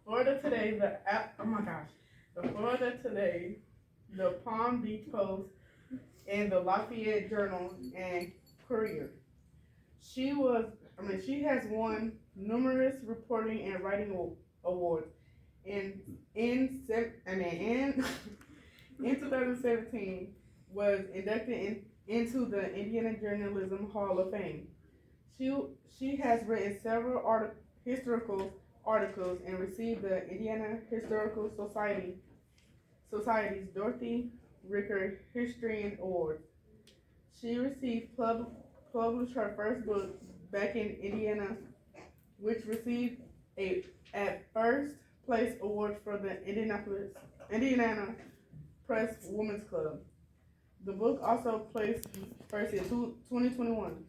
Florida Today, oh my gosh, the Florida Today, the Palm Beach Post, and the Lafayette Journal and Courier. She has won numerous reporting and writing awards. And in in 2017, was inducted into the Indiana Journalism Hall of Fame. She she has written several historical articles and received the Indiana Historical Society's Dorothy Ricker History Award. She received published her first book back in Indiana, which received a at first place award for the Indiana Press Women's Club. The book also placed first in 2021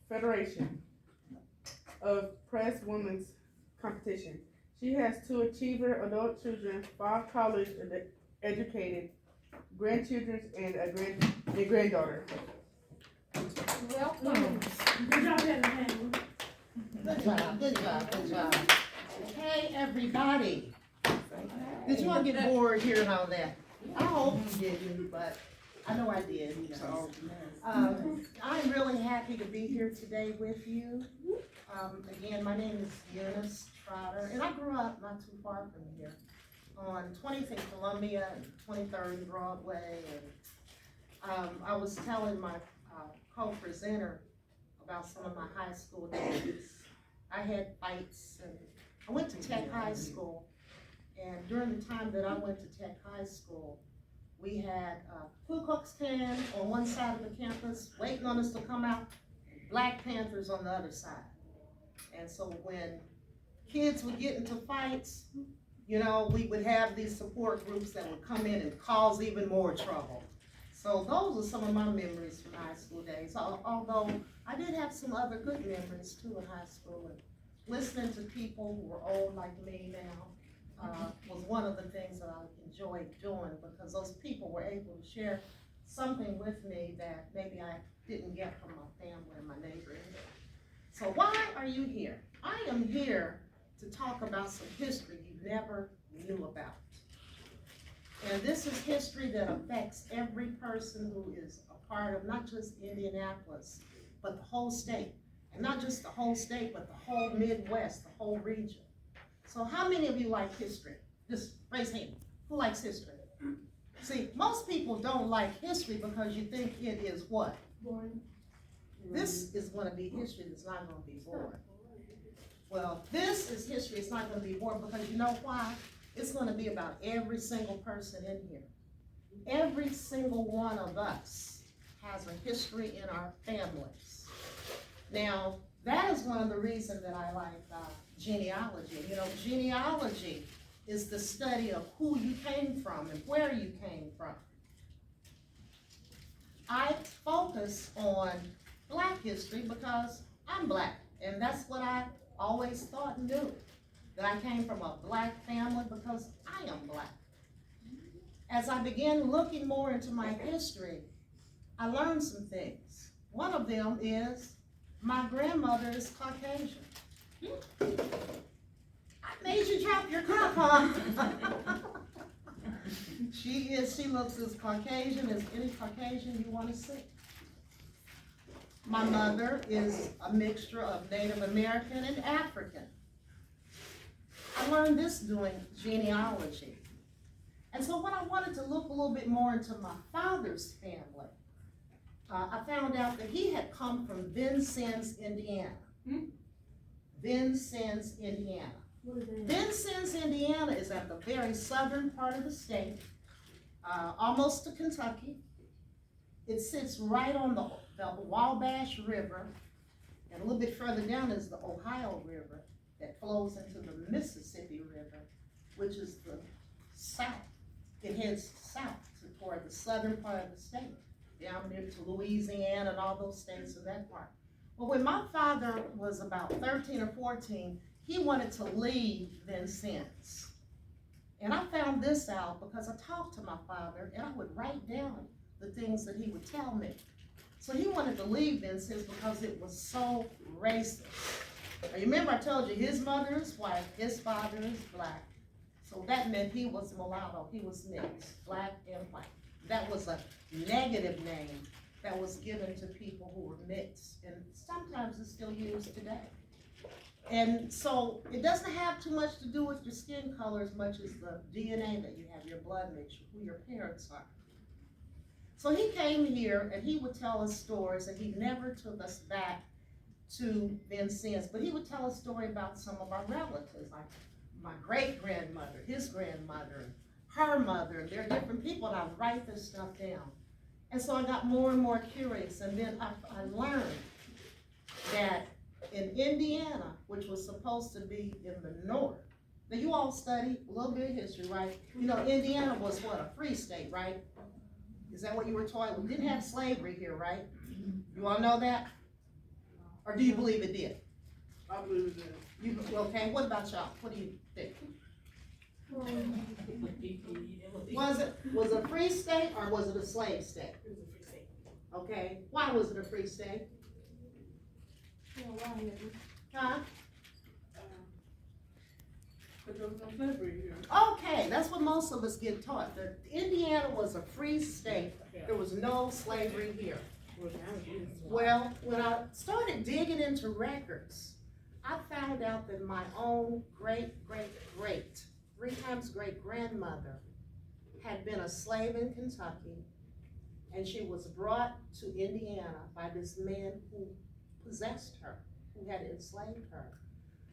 Federation of Press Women's Competition. She has two achiever adult children, five college educated grandchildren, and a granddaughter. Welcome. Good job, Hannah. Good job, good job, good job. Hey, everybody. Did you all get bored hearing all that? I hope you didn't, but I know I did. So, I'm really happy to be here today with you. Again, my name is Eunice Trotter, and I grew up not too far from here on 20th and Columbia and 23rd and Broadway. And I was telling my co-presenter about some of my high school days. I had fights, and I went to Tech High School, and during the time that I went to Tech High School, we had Ku Klux Klan on one side of the campus waiting on us to come out, Black Panthers on the other side. And so when kids would get into fights, you know, we would have these support groups that would come in and cause even more trouble. So those are some of my memories from high school days, although I did have some other good memories too in high school. And listening to people who were old like me now was one of the things that I enjoyed doing, because those people were able to share something with me that maybe I didn't get from my family and my neighborhood. So why are you here? I am here to talk about some history you never knew about. And this is history that affects every person who is a part of not just Indianapolis, but the whole state. And not just the whole state, but the whole Midwest, the whole region. So how many of you like history? Just raise hand. Who likes history? See, most people don't like history because you think it is what? Boring. This is going to be history that's not going to be boring. Well, this is history. It's not going to be boring because you know why? It's going to be about every single person in here. Every single one of us has a history in our families. Now, that is one of the reasons that I like genealogy. You know, genealogy is the study of who you came from and where you came from. I focus on Black history because I'm Black, and that's what I always thought and knew, that I came from a Black family because I am Black. As I began looking more into my history, I learned some things. One of them is my grandmother is Caucasian. I made you drop your cup, huh? She looks as Caucasian as any Caucasian you want to see. My mother is a mixture of Native American and African. I learned this doing genealogy. And so when I wanted to look a little bit more into my father's family, I found out that he had come from Vincennes, Indiana. Vincennes, Indiana. Vincennes, Indiana is at the very southern part of the state, almost to Kentucky. It sits right on the Wabash River, and a little bit further down is the Ohio River that flows into the Mississippi River, which is the south. It heads south toward the southern part of the state, down near to Louisiana and all those states in that part. Well, when my father was about 13 or 14, he wanted to leave Vincennes. And I found this out because I talked to my father and I would write down the things that he would tell me. So he wanted to leave Vincennes because it was so racist. Now, you remember I told you his mother is white, his father is black. So that meant he was mulatto, he was mixed, black and white. That was a negative name that was given to people who were mixed, and sometimes it's still used today. And so it doesn't have too much to do with your skin color as much as the DNA that you have, your blood mixture, who your parents are. So he came here and he would tell us stories, and he never took us back to Vincennes, but he would tell a story about some of our relatives, like my great-grandmother, his grandmother, her mother. There are different people, and I would write this stuff down. And so I got more and more curious, and then I learned that in Indiana, which was supposed to be in the north, now you all study a little bit of history, right? You know, Indiana was what, a free state, right? Is that what you were taught? We didn't have slavery here, right? You all know that? Or do you believe it did? I believe it did. You, okay, what about y'all? What do you think? Was it a free state or was it a slave state? Okay, why was it a free state? Huh? But there was no slavery here. Okay, that's what most of us get taught, that Indiana was a free state. There was no slavery here. Well, when I started digging into records, I found out that my own great-great-great, 3 times great-grandmother had been a slave in Kentucky, and she was brought to Indiana by this man who possessed her, who had enslaved her.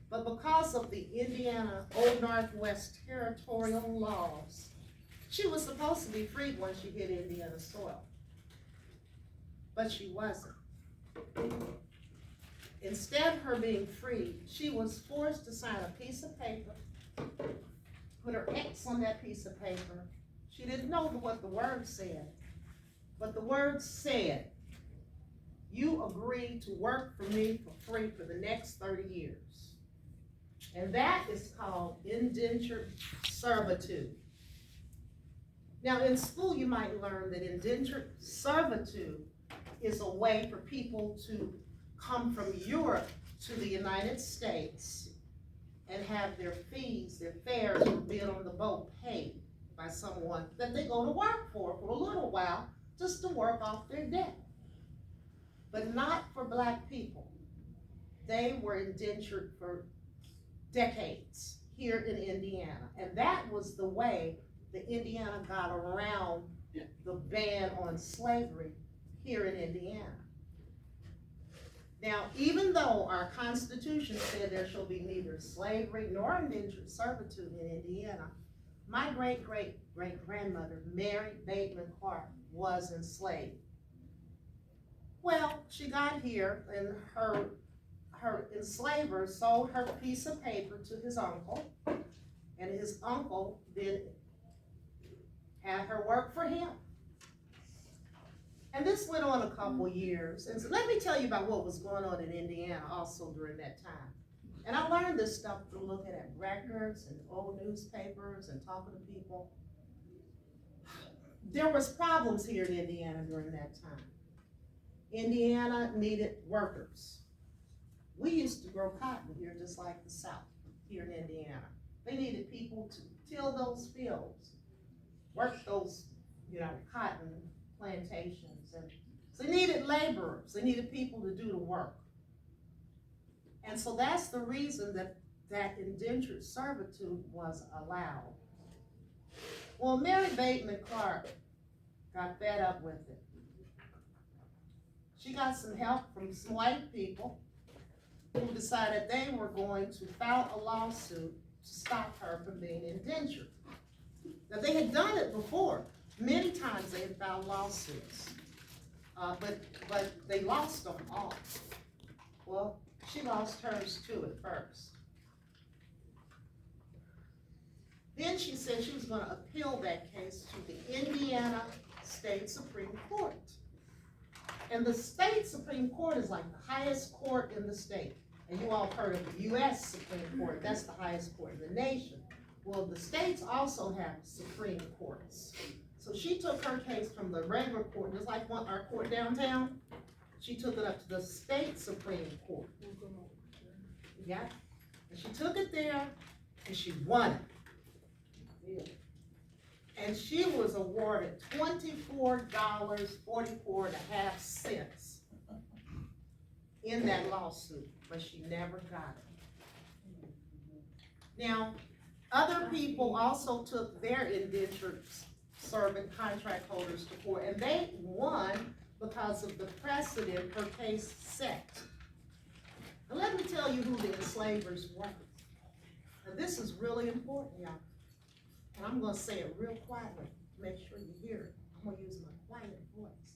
But because of the Indiana Old Northwest territorial laws, she was supposed to be freed when she hit Indiana soil. But she wasn't. Instead of her being free, she was forced to sign a piece of paper, put her X on that piece of paper. She didn't know what the word said, but the word said, "You agree to work for me for free for the next 30 years. And that is called indentured servitude. Now in school you might learn that indentured servitude is a way for people to come from Europe to the United States and have their fees, their fares for being on the boat paid by someone that they go to work for a little while, just to work off their debt. But not for black people. They were indentured for decades here in Indiana. And that was the way that Indiana got around the ban on slavery here in Indiana. Now, even though our Constitution said there shall be neither slavery nor indentured servitude in Indiana, my great-great-great-grandmother, Mary Bateman Clark, was enslaved. Well, she got here and her enslaver sold her piece of paper to his uncle, and his uncle then had her work for him. And this went on a couple years. And so let me tell you about what was going on in Indiana also during that time. And I learned this stuff through looking at records and old newspapers and talking to people. There was problems here in Indiana during that time. Indiana needed workers. We used to grow cotton here just like the South here in Indiana. They needed people to till those fields, work those, cotton plantations. And so they needed laborers. They needed people to do the work. And so that's the reason that indentured servitude was allowed. Well, Mary Bateman Clark got fed up with it. She got some help from some white people who decided they were going to file a lawsuit to stop her from being indentured. Now, they had done it before. Many times they had filed lawsuits, but they lost them all. Well, she lost hers too at first. Then she said she was going to appeal that case to the Indiana State Supreme Court. And the state Supreme Court is like the highest court in the state. And you all heard of the U.S. Supreme Court. That's the highest court in the nation. Well, the states also have Supreme Courts. So she took her case from the regular court, just like our court downtown. She took it up to the state Supreme Court. Yeah, and she took it there and she won it. And she was awarded $24.44.5 in that lawsuit, but she never got it. Now, other people also took their indentured servant contract holders to court, and they won because of the precedent her case set. Now, let me tell you who the enslavers were. Now, this is really important, y'all. And I'm gonna say it real quietly to make sure you hear it. I'm gonna use my quiet voice.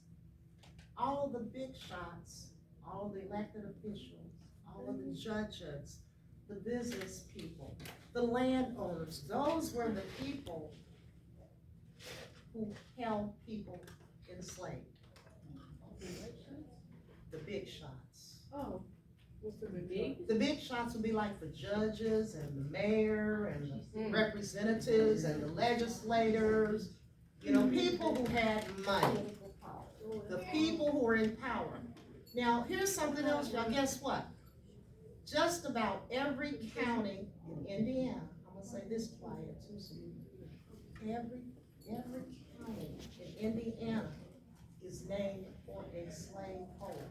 All of the big shots, all of the elected officials, all of the judges, the business people, the landowners, those were the people who held people enslaved. The big shots. Oh, what's the big? The big shots would be like the judges and the mayor and the representatives and the legislators, you know, people who had money, the people who were in power. Now, here's something else, y'all. Guess what? Just about every county in Indiana, I'm gonna say this quiet too, so every county in Indiana is named for a slaveholder,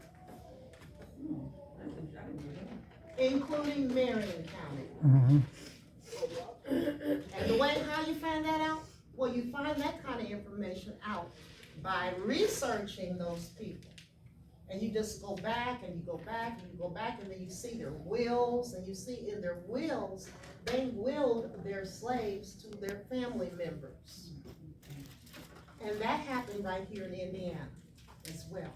including Marion County. And the way how you find that out? Well, you find that kind of information out by researching those people. And you just go back and you go back and you go back, and then you see their wills, and you see in their wills, they willed their slaves to their family members. And that happened right here in Indiana as well.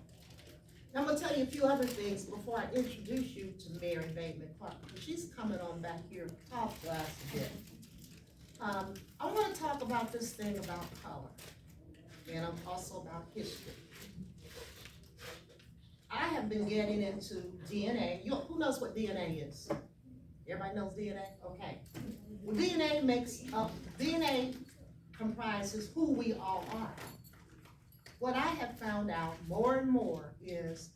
Now, I'm gonna tell you a few other things before I introduce you to Mary Bateman Clark. She's coming on back here to talk to us a bit. I wanna talk about this thing about color, and also about history. I have been getting into DNA. Who knows what DNA is? Everybody knows DNA? Okay. Well, DNA comprises who we all are. What I have found out more and more is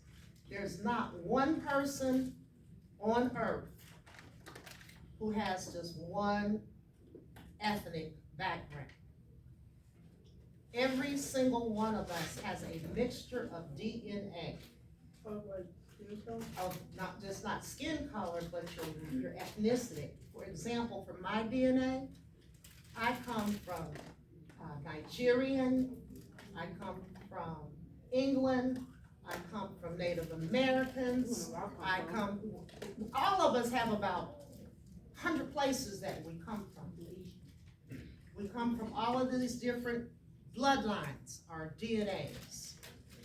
there's not one person on earth who has just one ethnic background. Every single one of us has a mixture of DNA. Of not skin color, but your ethnicity. For example, for my DNA, I come from Nigerian, I come from England, I come from Native Americans, all of us have about 100 places that we come from. We come from all of these different bloodlines, our DNAs.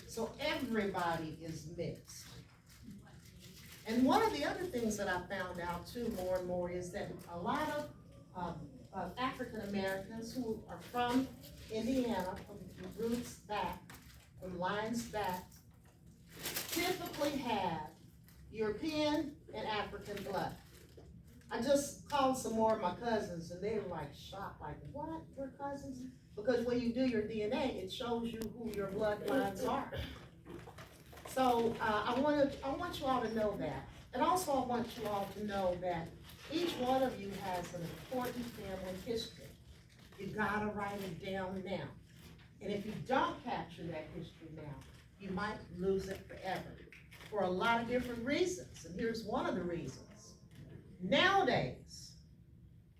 So everybody is mixed. And one of the other things that I found out too more and more is that a lot of African Americans who are from Indiana, from roots back, from lines back, typically have European and African blood. I just called some more of my cousins and they were like shocked, like, what, we're cousins? Because when you do your DNA, it shows you who your bloodlines are. So I want you all to know that. And also I want you all to know that each one of you has an important family history. You gotta write it down now. And if you don't capture that history now, you might lose it forever for a lot of different reasons. And here's one of the reasons. Nowadays,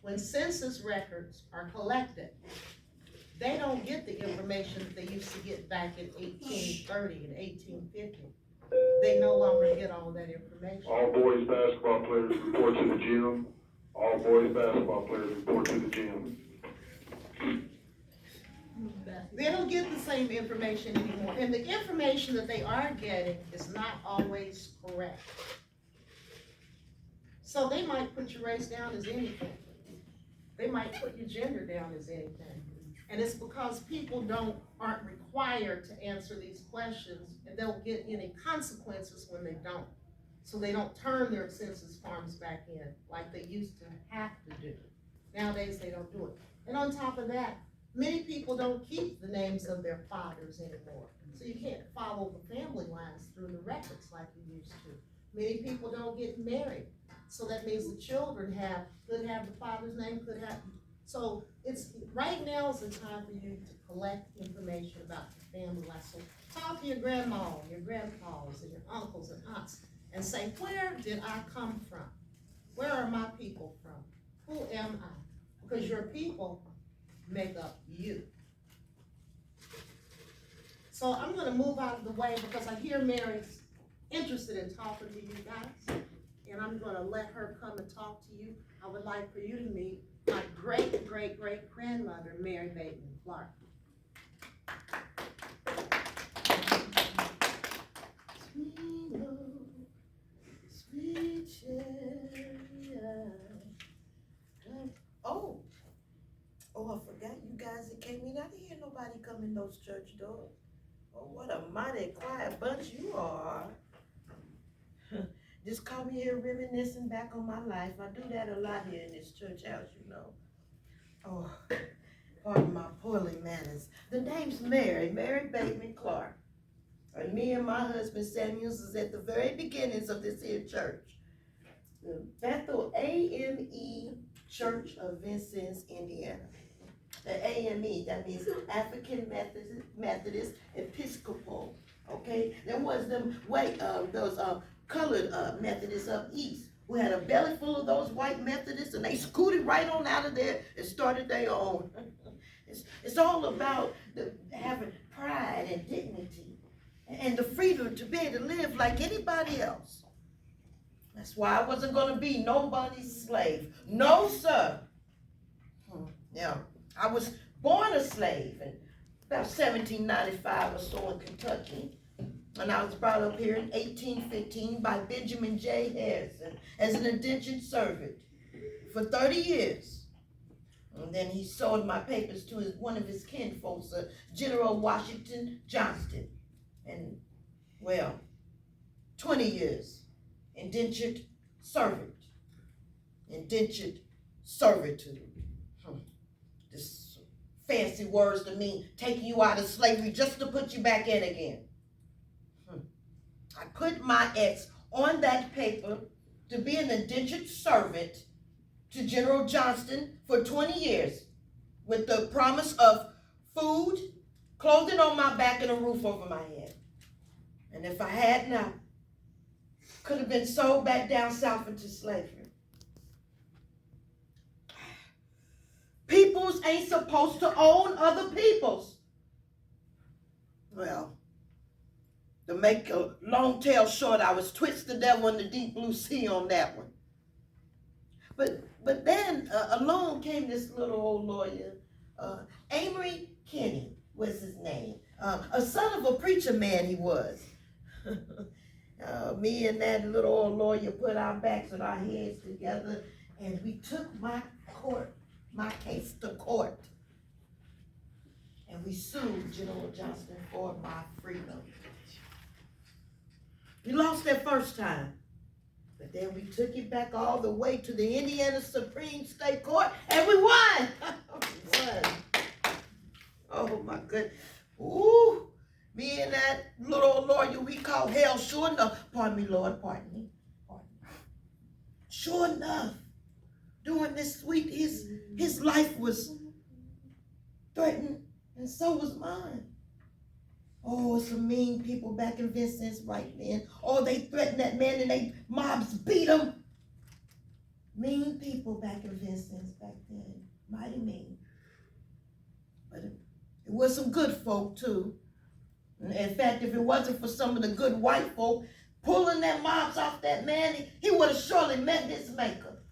when census records are collected, they don't get the information that they used to get back in 1830 and 1850. They no longer get all that information. All boys basketball players report to the gym. All boys basketball players report to the gym. They don't get the same information anymore. And the information that they are getting is not always correct. So they might put your race down as anything. They might put your gender down as anything. And it's because people aren't required to answer these questions, and they'll get any consequences when they don't. So they don't turn their census forms back in like they used to have to do. Nowadays they don't do it. And on top of that, many people don't keep the names of their fathers anymore. So you can't follow the family lines through the records like you used to. Many people don't get married. So that means the children could have the father's name, so it's, right now is the time for you to collect information about your family life. So talk to your grandma, your grandpas, and your uncles and aunts, and say, where did I come from? Where are my people from? Who am I? Because your people make up you. So I'm gonna move out of the way because I hear Mary's interested in talking to you guys, and I'm gonna let her come and talk to you. I would like for you to meet my great-great-great-grandmother, Mary Bateman Clark. Sweet Lord, sweet chariot. Oh, I forgot you guys that came in. I didn't hear nobody come in those church doors. Oh, what a mighty quiet bunch you are. Just caught me here reminiscing back on my life. I do that a lot here in this church house, you know. Oh, pardon my poorly manners. The name's Mary Bateman Clark. And me and my husband Samuels is at the very beginnings of this here church. The Bethel AME Church of Vincennes, Indiana. The AME, that means African Methodist Episcopal. Okay, there was those colored Methodists up east who had a belly full of those white Methodists, and they scooted right on out of there and started their own. It's all about having pride and dignity and the freedom to be able to live like anybody else. That's why I wasn't going to be nobody's slave. No, sir. Yeah, I was born a slave in about 1795 or so in Kentucky. And I was brought up here in 1815 by Benjamin J. Harrison as an indentured servant for 30 years. And then he sold my papers to one of his kinfolks, General Washington Johnston. And, 20 years, indentured servant, indentured servitude. This fancy words to mean taking you out of slavery just to put you back in again. I put my ex on that paper to be an indentured servant to General Johnston for 20 years with the promise of food, clothing on my back, and a roof over my head. And if I had not, could have been sold back down south into slavery. Peoples ain't supposed to own other peoples. Well, to make a long tale short, I was twitched the devil in the deep blue sea on that one. But then along came this little old lawyer, Amory Kinney was his name, a son of a preacher man he was. Me and that little old lawyer put our backs and our heads together, and we took my case to court. And we sued General Johnston for my freedom. We lost that first time, but then we took it back all the way to the Indiana Supreme State Court, and we won. We won. Oh my goodness. Ooh, me and that little old lawyer we call hell, sure enough. Pardon me, Lord, pardon me. Sure enough, during this week, his life was threatened, and so was mine. Oh, some mean people back in Vincennes right then. Oh, they threatened that man and they mobs beat him. Mean people back in Vincennes back then. Mighty mean. But it was some good folk too. In fact, if it wasn't for some of the good white folk pulling their mobs off that man, he would have surely met his maker.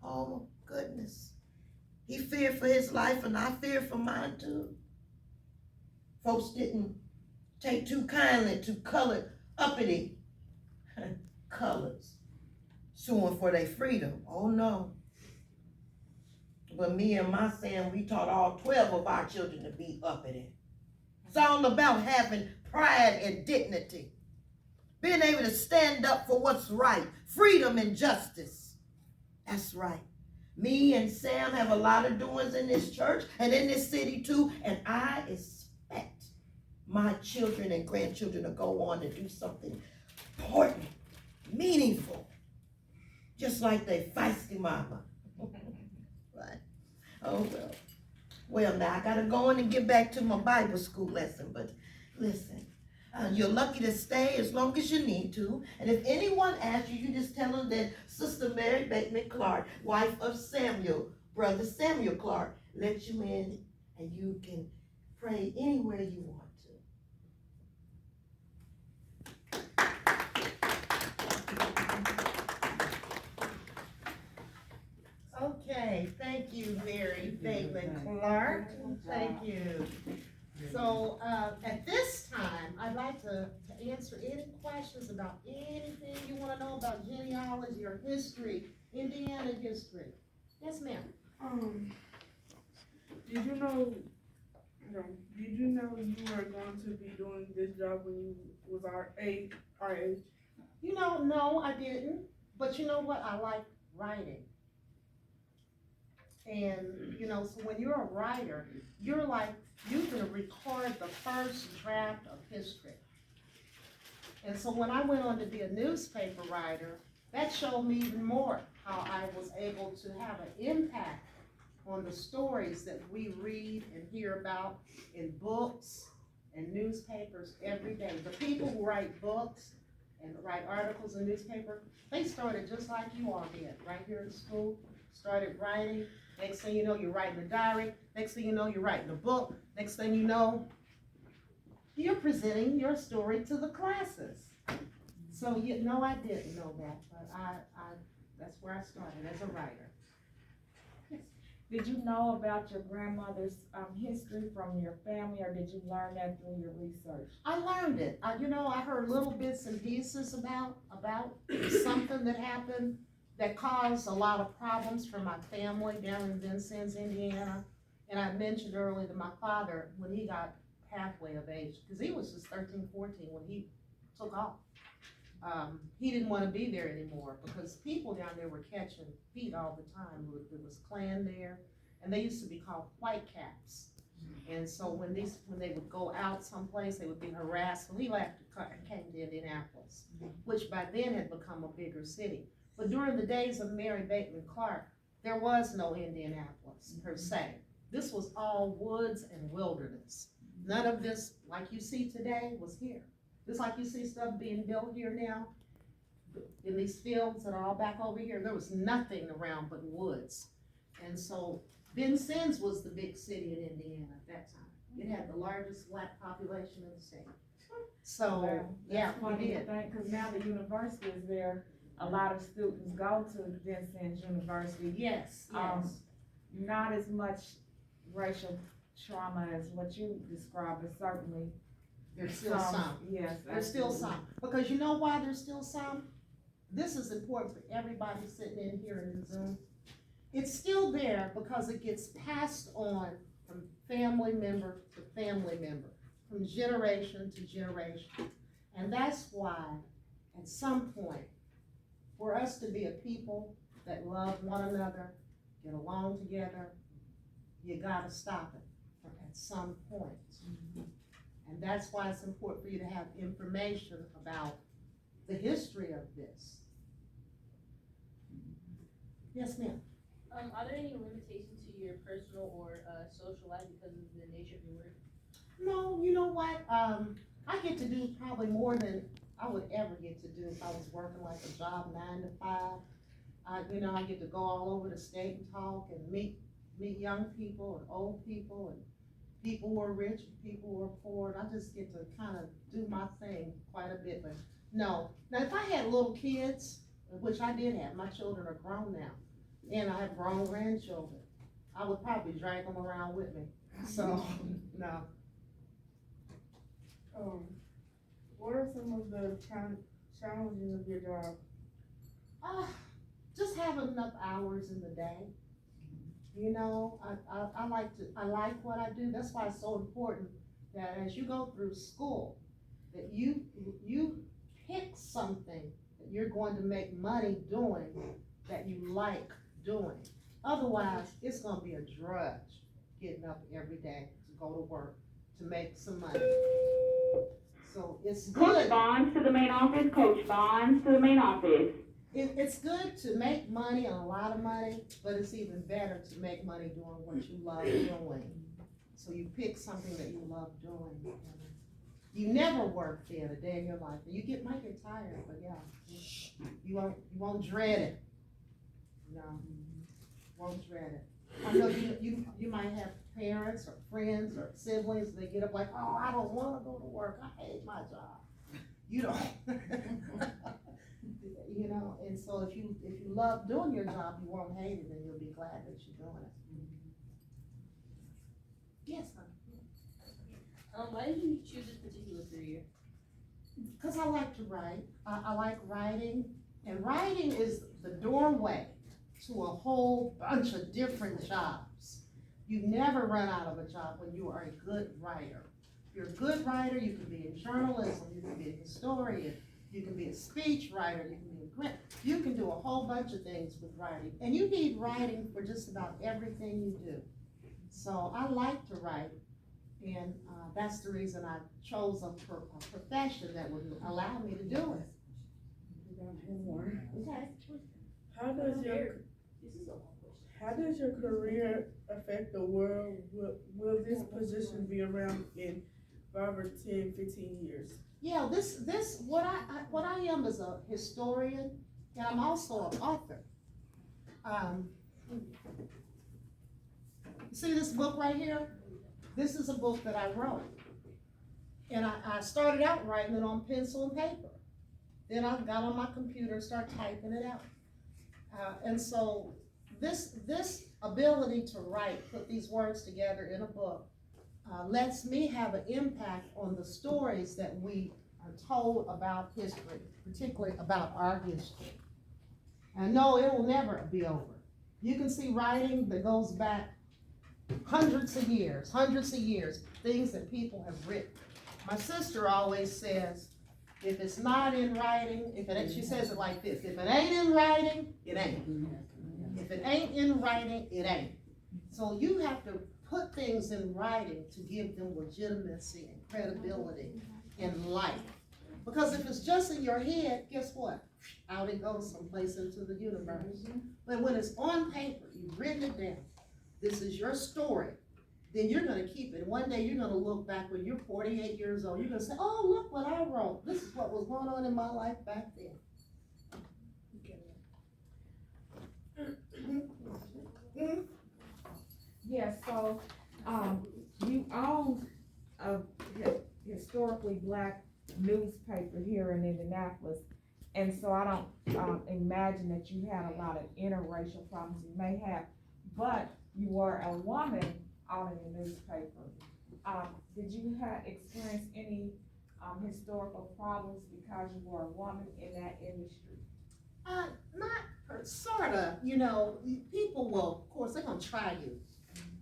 Oh, goodness. He feared for his life, and I feared for mine too. Folks didn't take too kindly to colored, uppity colors suing for their freedom. Oh no. But me and my Sam, we taught all 12 of our children to be uppity. It's all about having pride and dignity. Being able to stand up for what's right. Freedom and justice. That's right. Me and Sam have a lot of doings in this church and in this city too, and I expect my children and grandchildren to go on to do something important, meaningful, just like they feisty mama. Right? Oh well. Well, now I gotta go on and get back to my Bible school lesson, but listen, you're lucky to stay as long as you need to, and if anyone asks you, you just tell them that Sister Mary Bateman Clark, wife of Samuel, brother Samuel Clark, let you in, and you can pray anywhere you want to. Okay, thank you, Mary Bateman Clark. Thank you. So at this time, I'd like to answer any questions about anything you want to know about genealogy or history, Indiana history. Yes, ma'am. Did you know? Did you know you were going to be doing this job when you was our age? You know, no, I didn't. But you know what? I like writing. And, you know, so when you're a writer, you're like, you can record the first draft of history. And so when I went on to be a newspaper writer, that showed me even more how I was able to have an impact on the stories that we read and hear about in books and newspapers every day. The people who write books and write articles in newspaper, they started just like you all did, right here in school, started writing. Next thing you know, you're writing a diary. Next thing you know, you're writing a book. Next thing you know, you're presenting your story to the classes. So, you know, I didn't know that, but that's where I started as a writer. Did you know about your grandmother's history from your family, or did you learn that through your research? I learned it. You know, I heard little bits and pieces about something that happened that caused a lot of problems for my family down in Vincennes, Indiana. And I mentioned earlier that my father, when he got halfway of age, because he was just 13, 14 when he took off, he didn't want to be there anymore because people down there were catching feet all the time. There was Klan there, and they used to be called white caps. And so when they would go out someplace, they would be harassed. So he left and came to Indianapolis, which by then had become a bigger city. But during the days of Mary Bateman Clark, there was no Indianapolis per se. This was all woods and wilderness. None of this, like you see today, was here. Just like you see stuff being built here now, in these fields that are all back over here, there was nothing around but woods. And so Vincennes was the big city in Indiana at that time. It had the largest black population in the state. So, Well, yeah, that's we funny to did. think, because now the university is there. A lot of students go to Vincennes University. Yes, Um, yes. Not as much racial trauma as what you described, but certainly There's still some. Yes, There's still absolutely. some. Because you know why there's still some? This is important for everybody sitting in here in the Zoom. It's still there because it gets passed on from family member to family member, from generation to generation. And that's why, at some point, for us to be a people that love one another, get along together, you gotta stop it at some point. And that's why it's important for you to have information about the history of this. Yes, ma'am. Are there any limitations to your personal or social life because of the nature of your work? No, you know what? I get to do probably more than I would ever get to do if I was working like a job 9 to 5. You know, I get to go all over the state and talk and meet young people and old people and people who are rich and people who are poor. And I just get to kind of do my thing quite a bit. But no, now if I had little kids, which I did have, my children are grown now, and I have grown grandchildren, I would probably drag them around with me. So, no. What are some of the challenges of your job? Just having enough hours in the day. You know, I like what I do. That's why it's so important that as you go through school, that you pick something that you're going to make money doing that you like doing. Otherwise, it's gonna be a drudge getting up every day to go to work to make some money. So it's Coach good. Bonds to the main office, Coach Bonds to the main office. It's good to make money, and a lot of money, but it's even better to make money doing what you love doing. So you pick something that you love doing. You never work then a day in your life. Might get tired, but yeah, you won't dread it. No, won't dread it. I know you might have parents or friends or siblings, they get up like, oh, I don't wanna go to work, I hate my job. You don't. You know, and so if you love doing your job, you won't hate it, and you'll be glad that you're doing it. Yes, honey. Why did you choose this particular career? Because I like to write. I like writing, and writing is the doorway to a whole bunch of different jobs. You never run out of a job when you are a good writer. If you're a good writer, you can be in journalism, you can be a historian, you can be a speech writer, you can be a grant. You can do a whole bunch of things with writing, and you need writing for just about everything you do. So I like to write, and that's the reason I chose a profession that would allow me to do it. Okay. How does your career affect the world? Will this position be around in 5 or 10, 15 years? Yeah, what I am is a historian, and I'm also an author. You see this book right here? This is a book that I wrote. And I started out writing it on pencil and paper. Then I got on my computer and started typing it out. And so this ability to write, put these words together in a book, lets me have an impact on the stories that we are told about history, particularly about our history. And no, it will never be over. You can see writing that goes back hundreds of years, things that people have written. My sister always says, if it's not in writing, she says it like this, if it ain't in writing, it ain't. If it ain't in writing, it ain't. So you have to put things in writing to give them legitimacy and credibility in life. Because if it's just in your head, guess what? Out it goes someplace into the universe. But when it's on paper, you've written it down, this is your story, then you're gonna keep it. One day you're gonna look back when you're 48 years old, you're gonna say, oh, look what I wrote. This is what was going on in my life back then. Yeah, so, you own a historically black newspaper here in Indianapolis, and so I don't imagine that you had a lot of interracial problems. You may have, but you were a woman owning a newspaper. Did you experience any historical problems because you were a woman in that industry? Sorta, you know, people will, of course, they're gonna try you,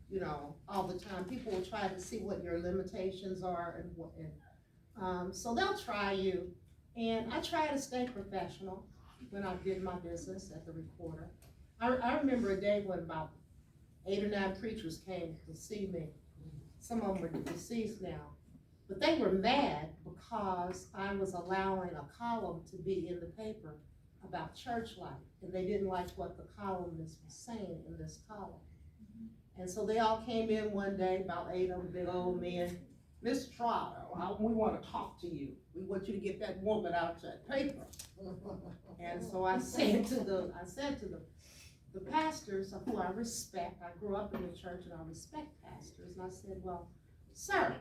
you know, all the time. People will try to see what your limitations are and so they'll try you. And I try to stay professional when I did my business at the Reporter. I remember a day when about 8 or 9 preachers came to see me. Some of them are deceased now, but they were mad because I was allowing a column to be in the paper about church life, and they didn't like what the columnist was saying in this column. And so they all came in one day, about 8 of them big old men. Mr. Trotter, we want to talk to you. We want you to get that woman out that paper. And so I said to the pastors who I respect, I grew up in the church and I respect pastors, and I said, well, sir,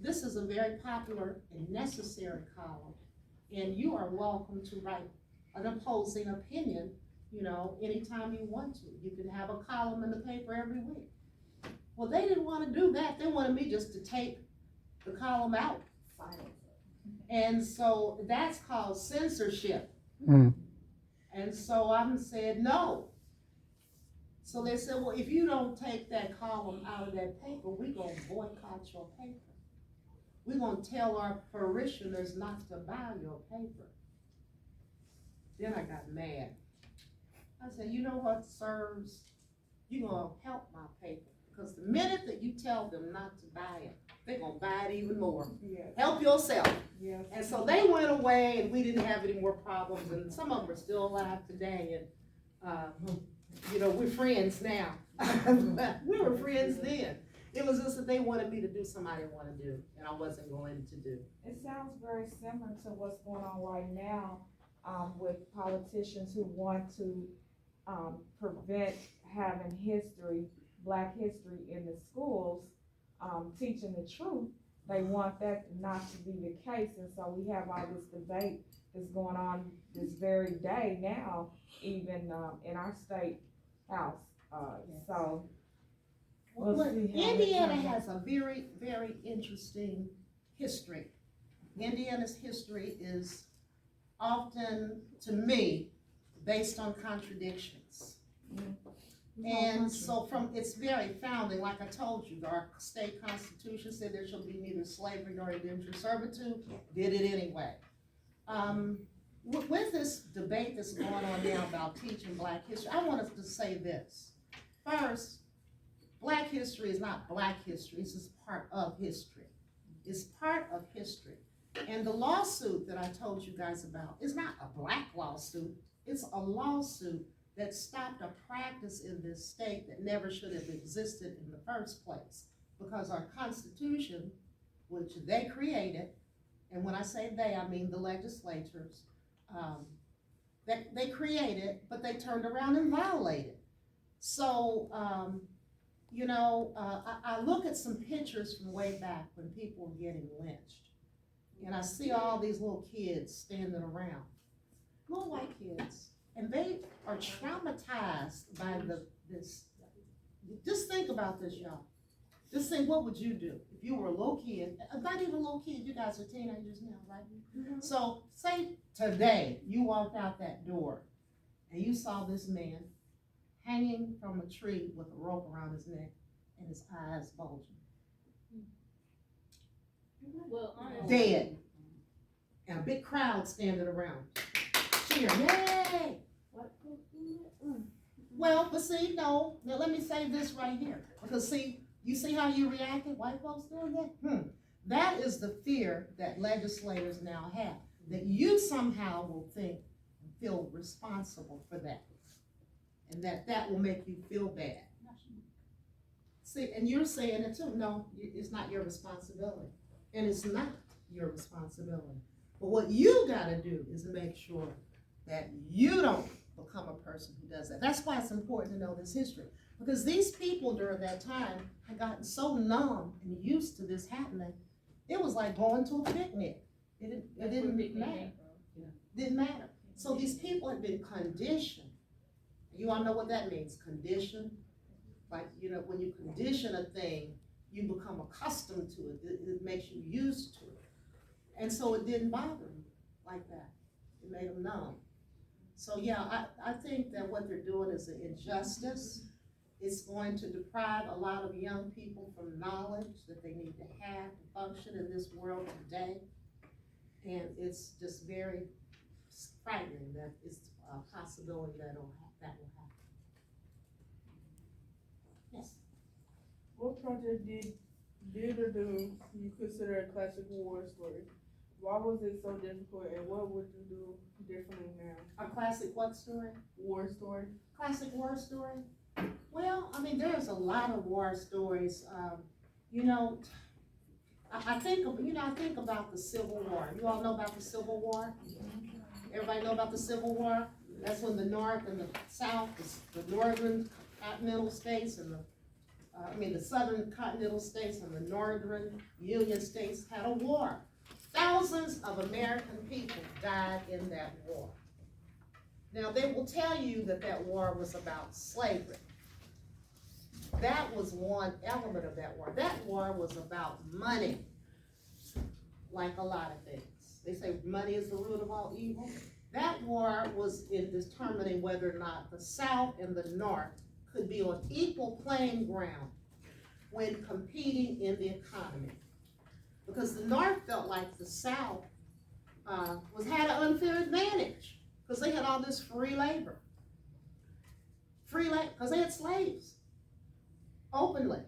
this is a very popular and necessary column, and you are welcome to write an opposing opinion, you know, anytime you want to. You can have a column in the paper every week. Well, they didn't want to do that. They wanted me just to take the column out. And so that's called censorship. And so I said, no. So they said, well, if you don't take that column out of that paper, we're going to boycott your paper. We're going to tell our parishioners not to buy your paper. Then I got mad. I said, you know what, sirs? You're going to help my paper. because the minute that you tell them not to buy it, they're gonna buy it even more. Yes, Help yourself. yes. And so they went away and we didn't have any more problems, and some of them are still alive today, and, you know, we're friends now. We were friends then. It was just that they wanted me to do something I didn't wanna do, and I wasn't going to do. It sounds very similar to what's going on right now, with politicians who want to, prevent having history, black history in the schools, teaching the truth. They want that not to be the case, and so we have all this debate that's going on this very day now, even, in our state house, so. We'll Well, see how it Indiana turns out. has a very, very interesting history. Indiana's history is often, to me, based on contradictions. And so from its very founding, like I told you, our state constitution said there shall be neither slavery nor indentured servitude, did it anyway. With this debate that's going on now about teaching black history, I want us to say this. First, black history is not black history, it's just part of history. It's part of history. And the lawsuit that I told you guys about is not a black lawsuit, it's a lawsuit that stopped a practice in this state that never should have existed in the first place. Because our Constitution, which they created, and when I say they, I mean the legislatures, they created, but they turned around and violated. So, you know, I look at some pictures from way back when people were getting lynched. And I see all these little kids standing around, little white kids, and they are traumatized by this. Just think about this, y'all. Just think, what would you do if you were a little kid? Not even a little kid, you guys are teenagers now, right? Mm-hmm. So say today you walked out that door and you saw this man hanging from a tree with a rope around his neck and his eyes bulging. Well, honestly, Dead. And a big crowd standing around, cheering, yay! Well, but see, no, now let me say this right here, because see, you see how you reacted, white folks doing that? That is the fear that legislators now have, that you somehow will think and feel responsible for that, and that will make you feel bad. See, and you're saying it too, no, it's not your responsibility, and it's not your responsibility. But what you gotta do is make sure that you don't become a person who does that. That's why it's important to know this history. Because these people during that time had gotten so numb and used to this happening, it was like going to a picnic. It didn't matter. Didn't matter. So these people had been conditioned. You all know what that means, conditioned. Like, you know, when you condition a thing, you become accustomed to it. It makes you used to it. And so it didn't bother them like that. It made them numb. So yeah, I think that what they're doing is an injustice. It's going to deprive a lot of young people from knowledge that they need to have to function in this world today. And it's just very frightening that it's a possibility that will happen. Yes. What project did or do you consider a classic war story? Why was it so difficult, and what would you do differently now? A classic what story? War story. Classic war story? Well, I mean, there's a lot of war stories. You know, I think about the Civil War. You all know about the Civil War? Everybody know about the Civil War? That's when the North and the South, the Northern Continental States and the Southern Continental States and the Northern Union States had a war. Thousands of American people died in that war. Now, they will tell you that that war was about slavery. That was one element of that war. That war was about money, like a lot of things. They say money is the root of all evil. That war was in determining whether or not the South and the North could be on equal playing ground when competing in the economy. Because the North felt like the South had an unfair advantage because they had all this free labor. Because they had slaves. openly.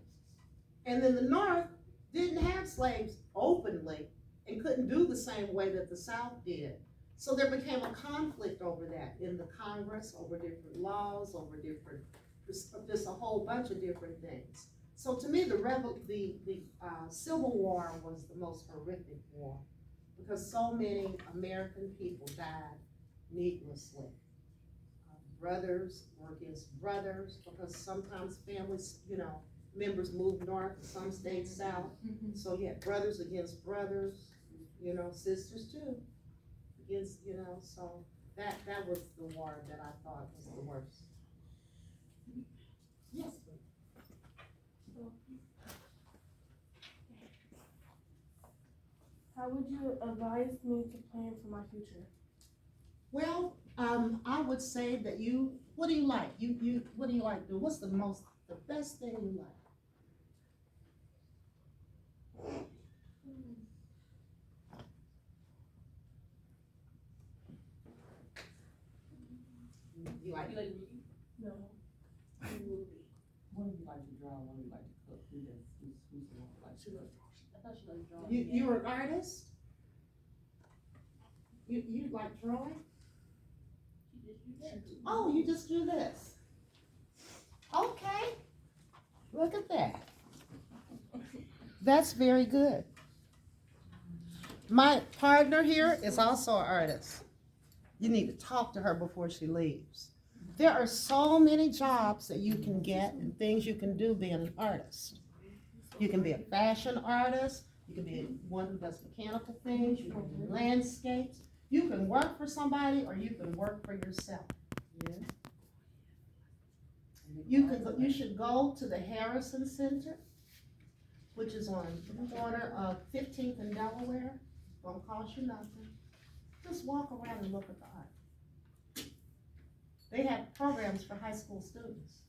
And then the North didn't have slaves openly and couldn't do the same way that the South did. So there became a conflict over that in the Congress, over different laws, over different, just a whole bunch of different things. So to me, the Civil War was the most horrific war because so many American people died needlessly. Brothers were against brothers because sometimes families, members moved north, some stayed south. So you had brothers against brothers, sisters too, against, so that was the war that I thought was the worst. Yes, please. How would you advise me to plan for my future? Well, I would say that what do you like? What do you like to do? What's the best thing you like? You like reading? No. What do you like to draw? What do you like to cook? Who's the one who likes to cook? I thought she liked drawing. You're an artist? You like drawing? She just do that. Oh, you just do this. Okay. Look at that. That's very good. My partner here is also an artist. You need to talk to her before she leaves. There are so many jobs that you can get and things you can do being an artist. You can be a fashion artist. You can be one who does mechanical things. You can do landscapes. You can work for somebody or you can work for yourself. You should go to the Harrison Center, which is on the corner of 15th and Delaware. Don't cost you nothing. Just walk around and look at the art. They have programs for high school students.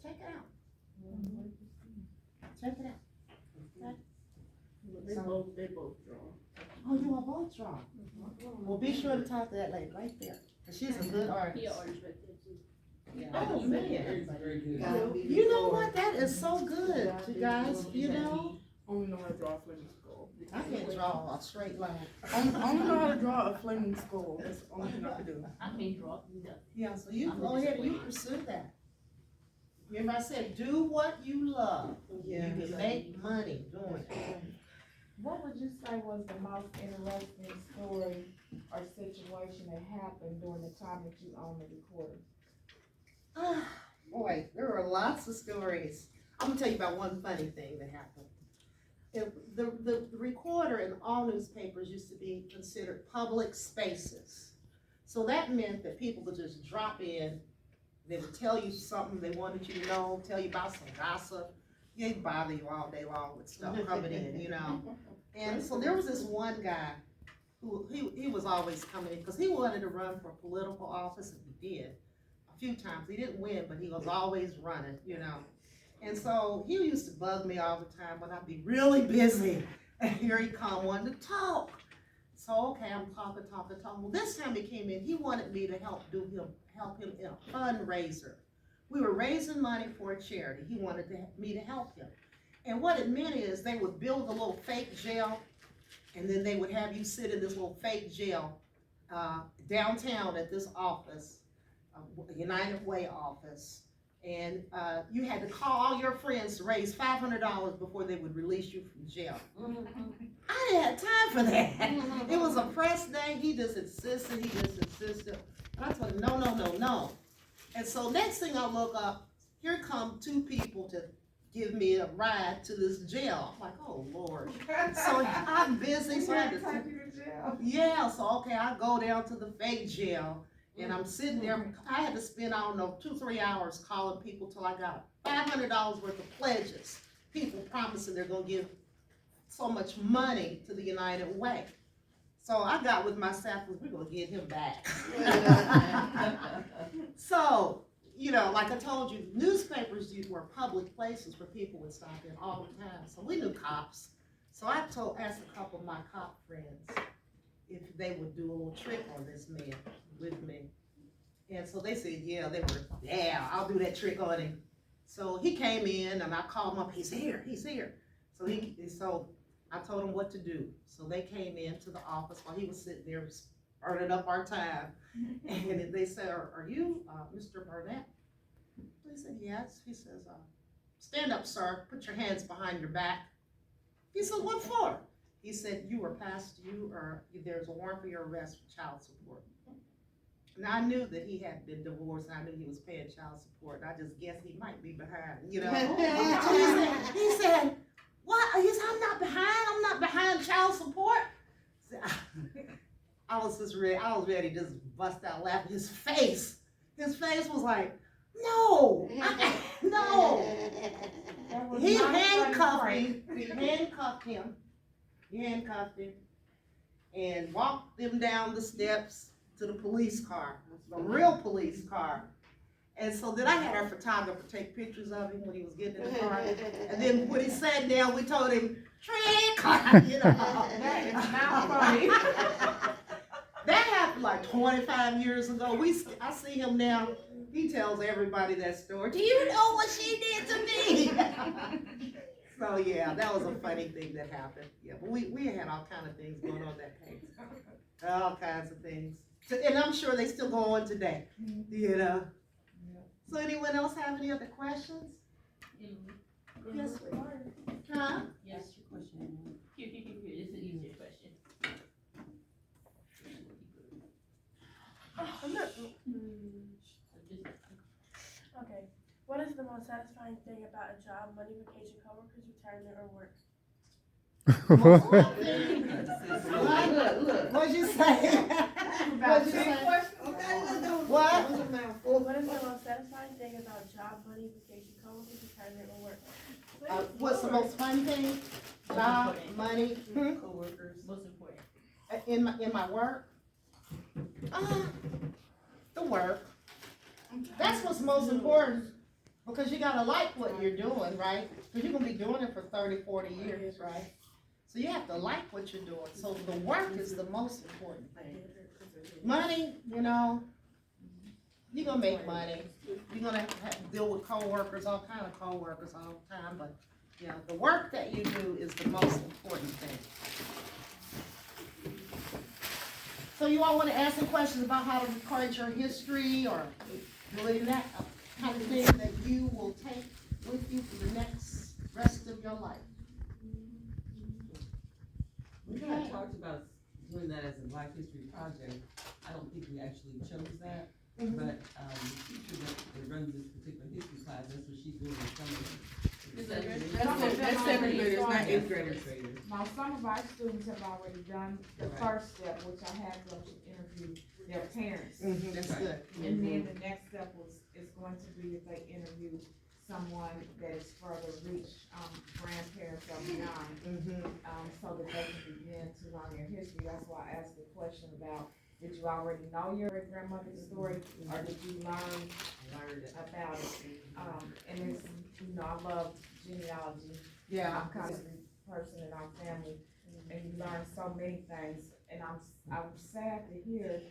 Check it out. Check it out. Okay? They both draw. Oh, you all both draw. Well, be sure to talk to that lady right there. 'Cause she's a good artist. He an artist right there too. Oh, man. Gotta be You know before. what? That is so good, you guys. Only know how to draw a flaming skull. I can't draw a straight line. Only know how to draw a flaming skull. That's the only thing I can do. I can't draw nothing. Yeah, so you go ahead and you pursue that. Remember I said, do what you love. Yeah. You can make money doing it. What would you say was the most interesting story or situation that happened during the time that you owned the recorder? Ah, boy, there were lots of stories. I'm gonna tell you about one funny thing that happened. The recorder in all newspapers used to be considered public spaces. So that meant that people could just drop in, they would tell you something they wanted you to know, tell you about some gossip. They'd bother you all day long with stuff coming in, And so there was this one guy who, he was always coming in, because he wanted to run for political office, and he did a few times. He didn't win, but he was always running, And so he used to bug me all the time when I'd be really busy, and here he come wanting to talk. So, okay, I'm talking. Well, this time he came in, he wanted me to help him in a fundraiser. We were raising money for a charity. He wanted me to help him. And what it meant is they would build a little fake jail, and then they would have you sit in this little fake jail downtown at this office, United Way office. And you had to call all your friends to raise $500 before they would release you from jail. I didn't have time for that. It was a press day. He just insisted. And I told him, no. And so next thing I look up, here come two people to give me a ride to this jail. I'm like, oh Lord. So I'm busy. So I had to, so okay, I go down to the fake jail. And I'm sitting there, I had to spend, 2-3 hours calling people till I got $500 worth of pledges. People promising they're gonna give so much money to the United Way. So I got with my staff, we're gonna get him back. So, like I told you, newspapers were public places where people would stop in all the time. So we knew cops. So I asked a couple of my cop friends if they would do a little trick on this man with me. And so they said, yeah, I'll do that trick on him. So he came in and I called him up, he's here. So I told him what to do. So they came into the office while he was sitting there burning up our time. And they said, are you Mr. Burnett? He said, yes. He says, stand up, sir. Put your hands behind your back. He said, what for? He said, there's a warrant for your arrest for child support. And I knew that he had been divorced, and I knew he was paying child support, and I just guessed he might be behind, you know. he said, what? He said, I'm not behind child support. I was ready to just bust out laughing. His face was like, no, no. He handcuffed him and walked him down the steps to the police car, the real police car. And so then I had our photographer take pictures of him when he was getting in the car. And then when he sat down, we told him, trick, you know. That is not funny. That happened like 25 years ago. I see him now. He tells everybody that story. Do you know what she did to me? So yeah, that was a funny thing that happened. Yeah, but we had all kinds of things going on that case. All kinds of things. And I'm sure they still go on today, you know. So anyone else have any other questions? Yes, huh? Yes, your question. Here, it's an easier question. Okay. What is the most satisfying thing about a job, money, vacation, coworkers, retirement, or work? What'd you say? What'd you say? What? What is the most satisfying thing about job, money, vacation, coworkers, retirement, or work? What's the most fun thing? Job, money, Coworkers. Most important. in my work? The work. That's what's most important, because you gotta like what you're doing, right? Because you're gonna be doing it for 30, 40 years, right? So you have to like what you're doing. So the work is the most important thing. Money, you know, you're gonna make money. You're gonna have to deal with coworkers, all kind of coworkers all the time, but you know, the work that you do is the most important thing. So you all want to ask some questions about how to record your history or really that kind of thing that you will take with you for the rest of your life. We kind of talked about doing that as a Black History project. I don't think we actually chose that, but the teacher that runs this particular history class, that's what she's doing in summer. That's seventh graders, not eighth graders. Now, some of our students have already done the first step, which I had them to interview their parents. That's good. And then the next step is going to be if they interview someone that is further reached, grandparents or beyond, so that they can begin to learn their history. That's why I asked the question about, did you already know your grandmother's story, or did you learn about it? And it's, you know, I love genealogy. Yeah. I'm kind of a person in our family, and you learn so many things. And I'm sad to hear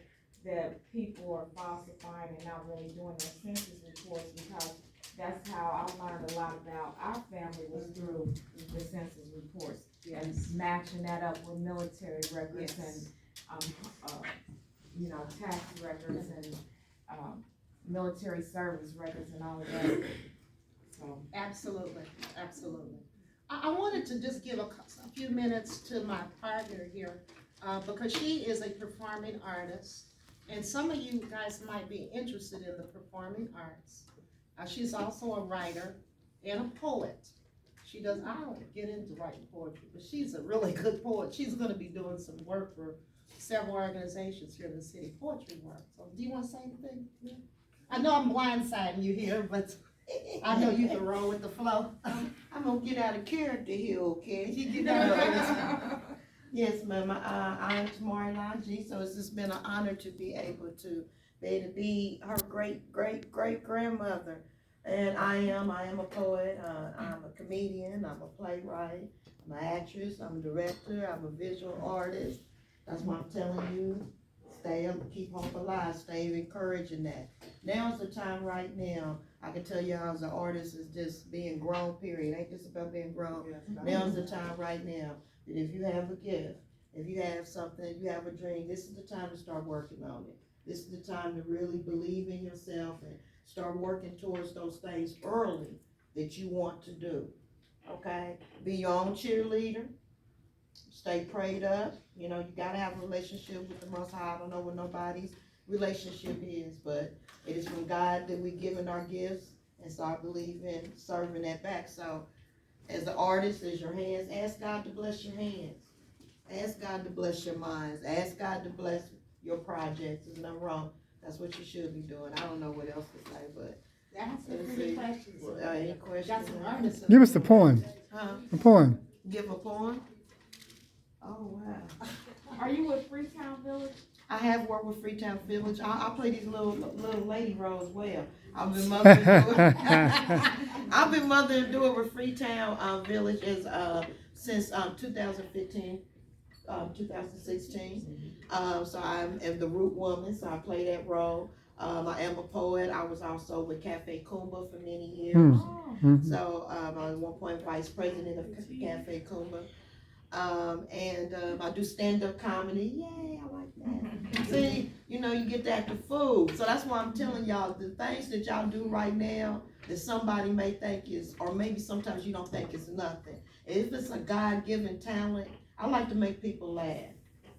that people are falsifying and not really doing their census reports, because that's how I learned a lot about our family, was through the census reports. And matching that up with military records and, you know, tax records and, military service records and all of that. So. Absolutely. I wanted to just give a few minutes to my partner here, because she is a performing artist, and some of you guys might be interested in the performing arts. She's also a writer and a poet. I don't get into writing poetry, but she's a really good poet. She's gonna be doing some work for several organizations here in the city, poetry work. So do you wanna say anything? Yeah. I know I'm blindsiding you here, but I know you can roll with the flow. I'm gonna get out of character here, okay? You get out. Yes, ma'am. I'm Tamari Lanji, so it's just been an honor to be able to be her great grandmother. And I am a poet. I'm a comedian. I'm a playwright. I'm an actress. I'm a director. I'm a visual artist. That's why I'm telling you, keep hope alive. Stay encouraging that. Now's the time right now. I can tell y'all as an artist is just being grown, period. Ain't just about being grown. Now's the time right now that if you have a gift, if you have something, if you have a dream, this is the time to start working on it. This is the time to really believe in yourself and start working towards those things early that you want to do. Okay? Be your own cheerleader. Stay prayed up. You know, you gotta have a relationship with the Most High. I don't know what nobody's relationship is, but it is from God that we given our gifts, and so I believe in serving that back. So, as an artist, as your hands, ask God to bless your hands. Ask God to bless your minds. Ask God to bless your projects. There's nothing wrong. That's what you should be doing. I don't know what else to say, but That's some pretty questions. any questions? Got some artists. Give us the poem. Huh? The poem. Give a poem? Oh, wow. Are you with Freetown Village? I have worked with Freetown Village. I play these little lady roles well. I've been mother and do it. I've been mother and do it with Freetown Village since 2015, 2016. So I'm the root woman, so I play that role. I am a poet. I was also with Cafe Kumba for many years. Mm-hmm. So I was at one point vice president of Cafe Kumba. I do stand-up comedy. Yay, I like that. See, you know, you get that to food. So that's why I'm telling y'all, the things that y'all do right now that somebody may think is, or maybe sometimes you don't think is nothing. If it's a God-given talent, I like to make people laugh.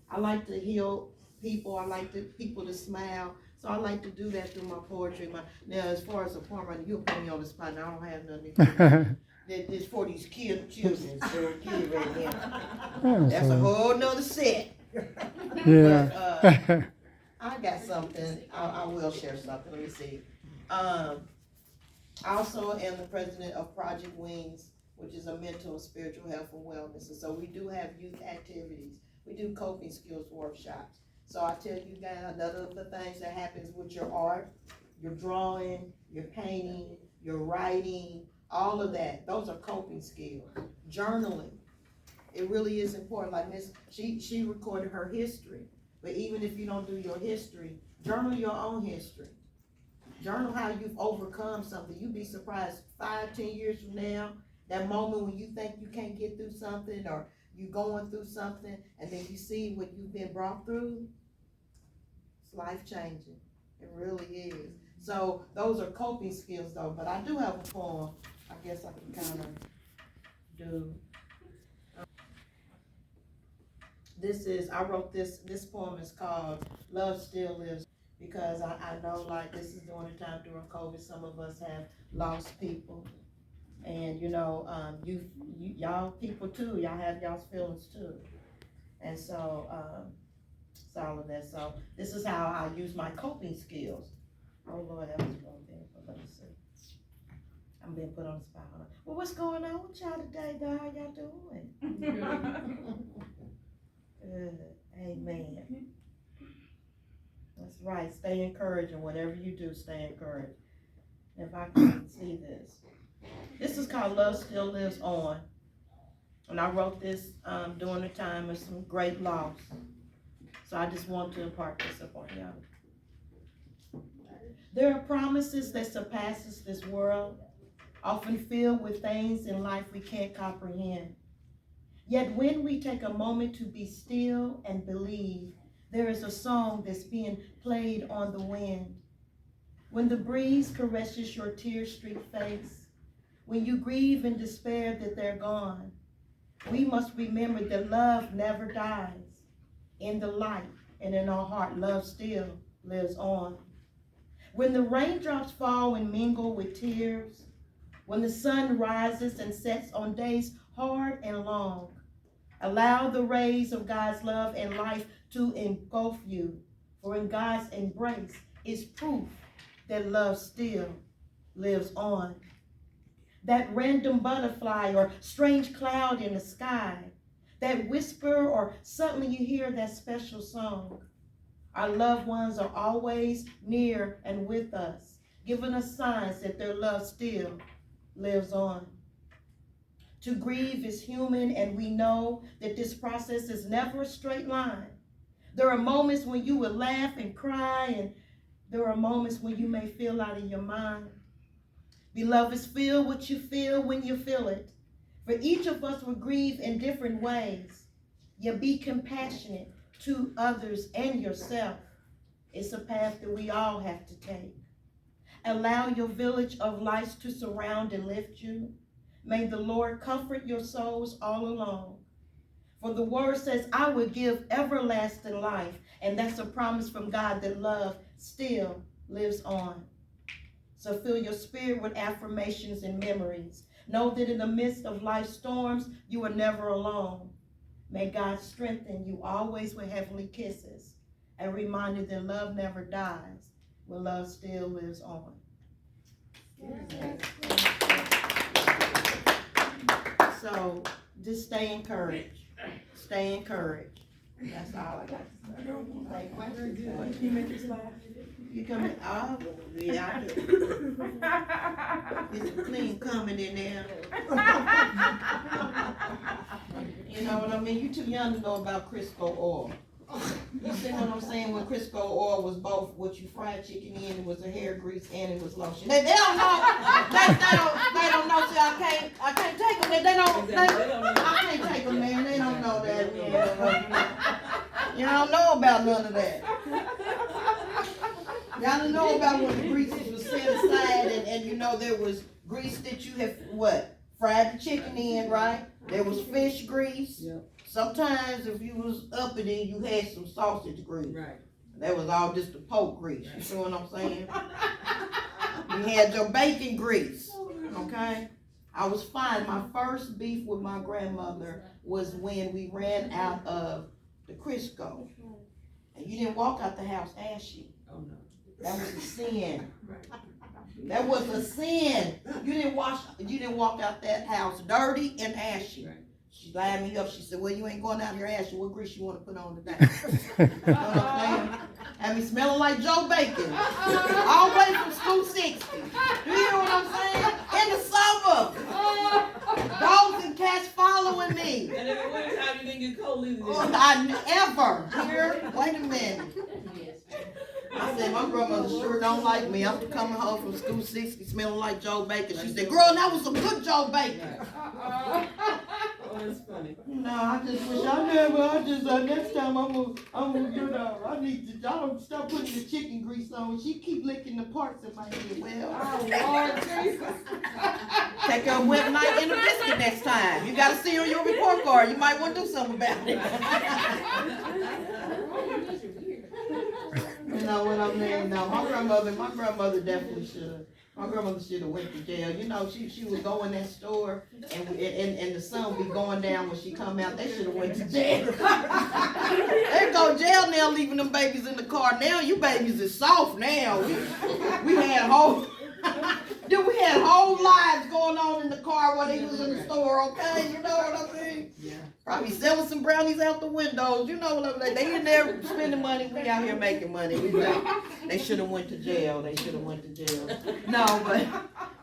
I like to heal people. I like people to smile. So I like to do that through my poetry. Now, as far as a poem, you'll put me on the spot, and I don't have nothing to do. It's for these children, right now. That's a whole nother set. Yeah. But, I got something. I will share something. Let me see. I also am the president of Project Wings, which is a mental and spiritual health and wellness. And so we do have youth activities. We do coping skills workshops. So I tell you guys, another of the things that happens with your art, your drawing, your painting, your writing, all of that, those are coping skills. Journaling, it really is important. Like Miss, she recorded her history, but even if you don't do your history, journal your own history. Journal how you've overcome something. You'd be surprised 5-10 years from now, that moment when you think you can't get through something or you're going through something, and then you see what you've been brought through, it's life-changing. It really is. So those are coping skills though, but I do have a poem. I guess I can kind of do. I wrote this poem is called Love Still Lives, because I know like this is during the time during COVID, some of us have lost people. And you know, y'all people too, y'all have y'all's feelings too. And so, it's all of that. So this is how I use my coping skills. Oh Lord, that was wrong there, but let me see. I'm being put on the spot. Well, what's going on with y'all today, though? How y'all doing? Good. Amen. That's right. Stay encouraged, and whatever you do, stay encouraged. If I can see this. This is called Love Still Lives On. And I wrote this during the time of some great loss. So I just want to impart this upon y'all. There are promises that surpasses this world, often filled with things in life we can't comprehend. Yet when we take a moment to be still and believe, there is a song that's being played on the wind. When the breeze caresses your tear-streaked face, when you grieve in despair that they're gone, we must remember that love never dies. In the light and in our heart, love still lives on. When the raindrops fall and mingle with tears, when the sun rises and sets on days hard and long, allow the rays of God's love and life to engulf you, for in God's embrace is proof that love still lives on. That random butterfly or strange cloud in the sky, that whisper or suddenly you hear that special song. Our loved ones are always near and with us, giving us signs that their love still lives on. To grieve is human, and we know that this process is never a straight line. There are moments when you will laugh and cry, and There are moments when you may feel out of your mind. Beloveds, feel what you feel when you feel it. For each of us will grieve in different ways. Yet be compassionate to others and yourself. It's a path that we all have to take. Allow your village of lights to surround and lift you. May the Lord comfort your souls all along. For the word says, I will give everlasting life. And that's a promise from God that love still lives on. So fill your spirit with affirmations and memories. Know that in the midst of life's storms, you are never alone. May God strengthen you always with heavenly kisses. A reminder that love never dies when love still lives on. So just stay encouraged. Stay encouraged. That's all I got to say. Questions? You make us laugh. You coming? Oh, yeah, I do. It's a clean coming in there. You know what I mean? You too young to know about Crisco oil. You see what I'm saying? When Crisco oil was both what you fried chicken in, it was a hair grease and it was lotion. They don't know. They don't know. See, I can't take them. They don't. I can't take them, man. They don't know that. Man. You don't know about none of that. Y'all don't know about when the greases was set aside and you know there was grease that you have fried the chicken in, right? There was fish grease. Yep. Sometimes if you was up and then you had some sausage grease. Right. That was all just the pork grease. You see what I'm saying? You had your bacon grease. Okay? I was fine. My first beef with my grandmother was when we ran out of the Crisco. And you didn't walk out the house ashy. Oh, no. That was a sin. That was a sin. You didn't walk out that house dirty and ashy. Right. She lined me up. She said, well, you ain't going out here ashy. What grease you want to put on today? You know what I'm saying? Had me smelling like Joe Bacon. All the way from School 60. Do you hear what I'm saying? In the summer. Dogs and cats following me. And in the wintertime, you didn't get cold either. I never. Here, wait a minute. I said, my grandmother sure don't like me. I'm coming home from School 60 smelling like Joe Bacon. She said, girl, that was some good Joe Bacon. Oh, that's funny. No, I just wish next time I'm gonna get I need to, y'all don't stop putting the chicken grease on. She keep licking the parts of my head. Well, Oh, Lord Jesus. take her a wet night in a biscuit next time. You gotta see on your report card. You might want to do something about it. You know what I mean? No, my grandmother definitely should have. My grandmother should have went to jail. You know, she would go in that store and the sun would be going down when she come out. They should have went to jail. They go jail now, leaving them babies in the car. Now you babies is soft now. We had whole lives going on in the car while they was in the store, okay? You know what I mean? Yeah. Probably selling some brownies out the windows. You know what I mean? They in there spending money. We out here making money. They should have went to jail. They should have went to jail. No, but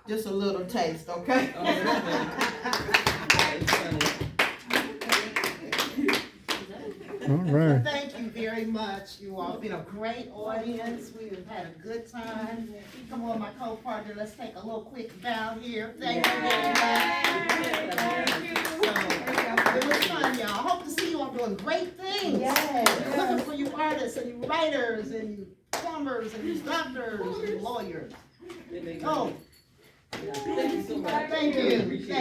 just a little taste, okay? Oh, that's funny. It's funny. All right. Thank you very much. You all have been a great audience. We have had a good time. Come on, my co-partner, let's take a little quick bow here. Thank you very much. Thank you. So, it was fun, y'all. Hope to see you all doing great things. Yes. Looking for you artists and you writers and you plumbers and you doctors and you lawyers. There they go. Oh, Thank you so much. thank you. Appreciate it.